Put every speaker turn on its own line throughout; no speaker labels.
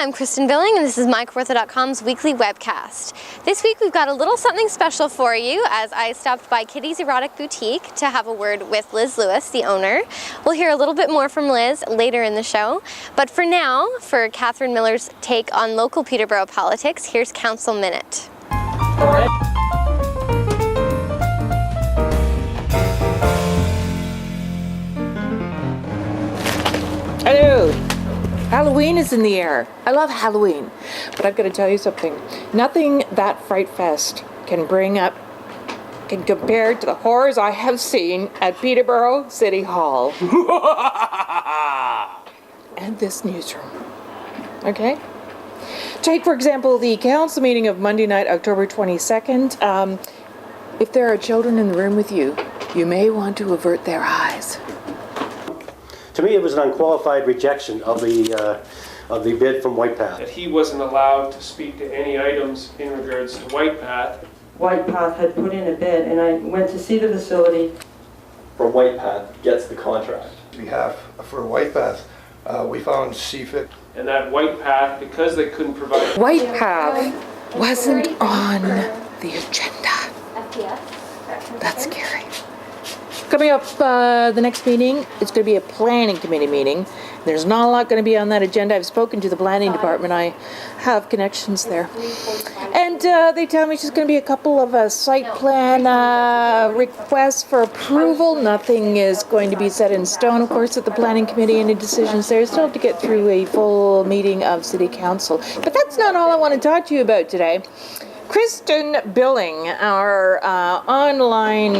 I'm Kristen Billing, and this is mykawartha.com's weekly webcast. This week we've got a little something special for you as I stopped by Kitty's Erotic Boutique to have a word with Liz Lewis, the owner. We'll hear a little bit more from Liz later in the show, but for now, for Catherine Miller's take on local Peterborough politics, here's Council Minute.
Hello! Halloween is in the air. I love Halloween. But I've got to tell you something. Nothing that Fright Fest can compare to the horrors I have seen at Peterborough City Hall. And this newsroom. Okay? Take, for example, the council meeting of Monday night, October 22nd. If there are children in the room with you, you may want to avert their eyes.
To me, it was an unqualified rejection of the bid from White Path.
That he wasn't allowed to speak to any items in regards to White Path.
White Path had put in a bid, and I went to see the facility.
From White Path gets the contract.
On behalf for White Path, we found CFIT.
And that White Path, because they couldn't provide...
White Path wasn't on the agenda. That's scary. Coming up, the next meeting, it's going to be a planning committee meeting. There's not a lot going to be on that agenda. I've spoken to the planning department. I have connections there. And they tell me it's just going to be a couple of site plan requests for approval. Nothing is going to be set in stone, of course, at the planning committee. Any decisions there still have to get through a full meeting of city council. But that's not all I want to talk to you about today. Kristen Billing, our online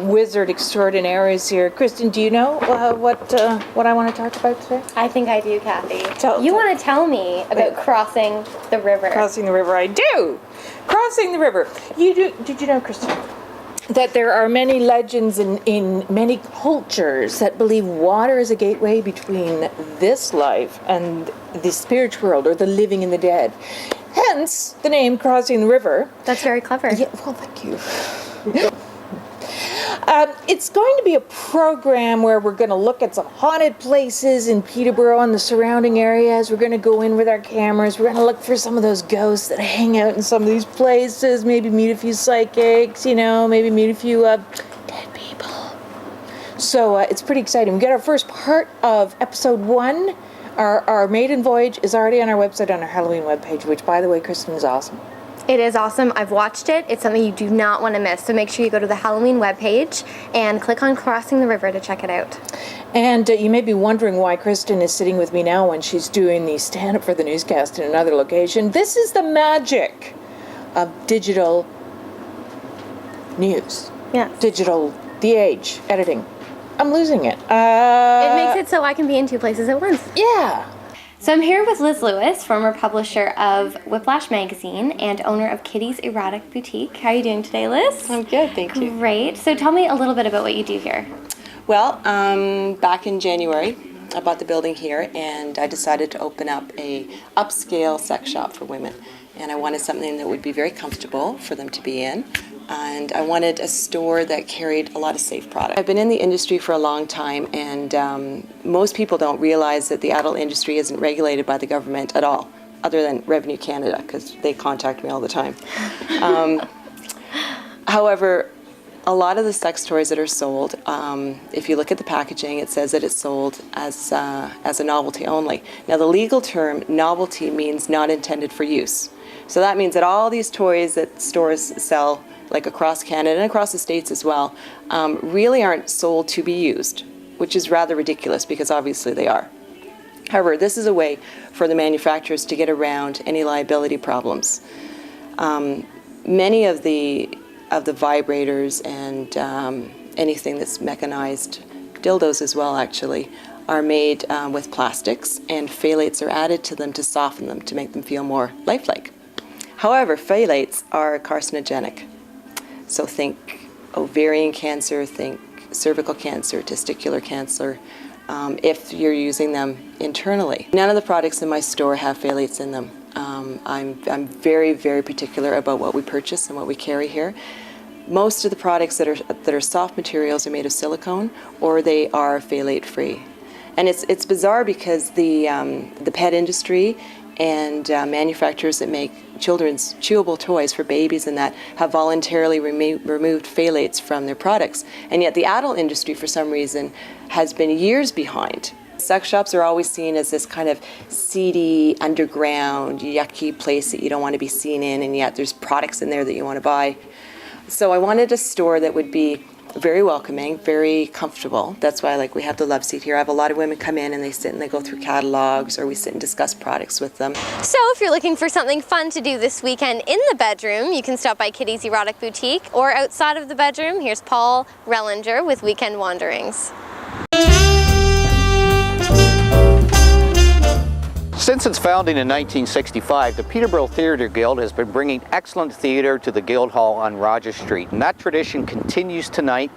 wizard extraordinaire, is here. Kristen, do you know what I want to talk about today?
I think I do, Kathy. You want to tell me about crossing the river.
Crossing the river, I do. Crossing the river. Did you know, Kristen, that there are many legends in many cultures that believe water is a gateway between this life and the spiritual world, or the living and the dead. Hence, the name Crossing the River.
That's very clever.
Yeah, well, thank you. It's going to be a program where we're going to look at some haunted places in Peterborough and the surrounding areas. We're going to go in with our cameras. We're going to look for some of those ghosts that hang out in some of these places. Maybe meet a few psychics, maybe meet a few dead people. So it's pretty exciting. We got our first part of episode 1. Our maiden voyage is already on our website, on our Halloween webpage, which, by the way, Kristen, is awesome.
It is awesome. I've watched it. It's something you do not want to miss. So make sure you go to the Halloween webpage and click on Crossing the River to check it out.
And you may be wondering why Kristen is sitting with me now when she's doing the stand-up for the newscast in another location. This is the magic of digital news.
Yes.
Digital, the age, editing. I'm losing it.
It makes it so I can be in 2 places at once.
Yeah.
So I'm here with Liz Lewis, former publisher of Whiplash magazine and owner of Kitty's Erotic Boutique. How are you doing today, Liz?
I'm good, thank you.
Great. So tell me a little bit about what you do here.
Well, back in January, I bought the building here and I decided to open up a upscale sex shop for women. And I wanted something that would be very comfortable for them to be in. And I wanted a store that carried a lot of safe products. I've been in the industry for a long time, and most people don't realize that the adult industry isn't regulated by the government at all, other than Revenue Canada, because they contact me all the time. However, a lot of the sex toys that are sold, if you look at the packaging, it says that it's sold as a novelty only. Now, the legal term novelty means not intended for use. So that means that all these toys that stores sell, like across Canada and across the States as well, really aren't sold to be used, which is rather ridiculous because obviously they are. However, this is a way for the manufacturers to get around any liability problems. Many of the vibrators and anything that's mechanized, dildos as well actually, are made with plastics, and phthalates are added to them to soften them, to make them feel more lifelike. However, phthalates are carcinogenic. So think ovarian cancer, think cervical cancer, testicular cancer, if you're using them internally. None of the products in my store have phthalates in them. I'm very, very particular about what we purchase and what we carry here. Most of the products that are soft materials are made of silicone, or they are phthalate free. And it's bizarre because the pet industry and manufacturers that make children's chewable toys for babies and that have voluntarily removed phthalates from their products. And yet the adult industry, for some reason, has been years behind. Sex shops are always seen as this kind of seedy, underground, yucky place that you don't want to be seen in, and yet there's products in there that you want to buy. So I wanted a store that would be very welcoming, very comfortable. That's why we have the love seat here. I have a lot of women come in and they sit and they go through catalogs, or we sit and discuss products with them.
So if you're looking for something fun to do this weekend in the bedroom, you can stop by Kitty's Erotic Boutique, or outside of the bedroom, here's Paul Rellinger with Weekend Wanderings.
Since its founding in 1965, the Peterborough Theatre Guild has been bringing excellent theatre to the Guild Hall on Rogers Street. And that tradition continues tonight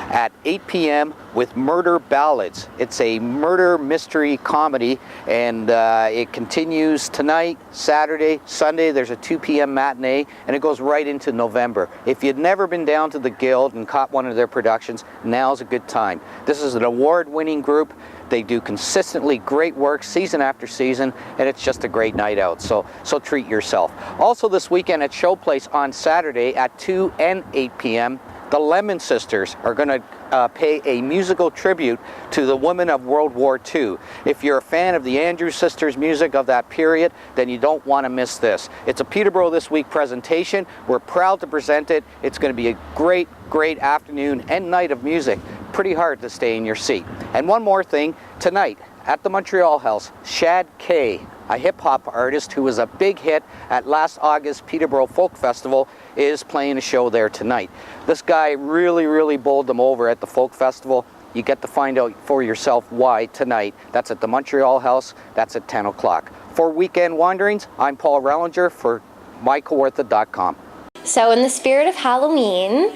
at 8 p.m. with Murder Ballads. It's a murder mystery comedy, and it continues tonight, Saturday, Sunday. There's a 2 p.m. matinee, and it goes right into November. If you've never been down to the Guild and caught one of their productions, now's a good time. This is an award-winning group. They do consistently great work season after season, and it's just a great night out, so treat yourself. Also this weekend at Showplace on Saturday at 2 and 8 p.m., the Lemon Sisters are going to pay a musical tribute to the women of World War II. If you're a fan of the Andrews Sisters music of that period, then you don't want to miss this. It's a Peterborough This Week presentation. We're proud to present it. It's going to be a great afternoon and night of music. Pretty hard to stay in your seat. And one more thing, tonight at the Montreal House, Shad K, a hip-hop artist who was a big hit at last August Peterborough Folk Festival, is playing a show there tonight. This guy really bowled them over at the Folk Festival. You get to find out for yourself why tonight. That's at the Montreal House. That's at 10 o'clock. For Weekend Wanderings, I'm Paul Rellinger for mykawartha.com.
So in the spirit of Halloween,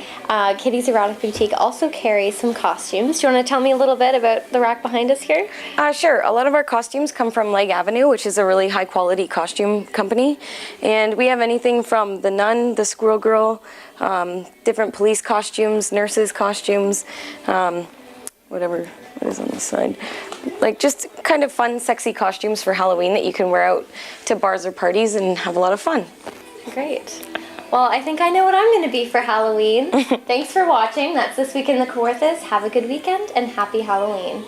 Kitty's Erotic Boutique also carries some costumes. Do you want to tell me a little bit about the rack behind us here?
Sure. A lot of our costumes come from Leg Avenue, which is a really high quality costume company. And we have anything from the nun, the squirrel girl, different police costumes, nurses costumes, what is on this side. Just kind of fun, sexy costumes for Halloween that you can wear out to bars or parties and have a lot of fun.
Great. Well, I think I know what I'm going to be for Halloween. Thanks for watching. That's This Week in the Kawarthas. Have a good weekend and happy Halloween.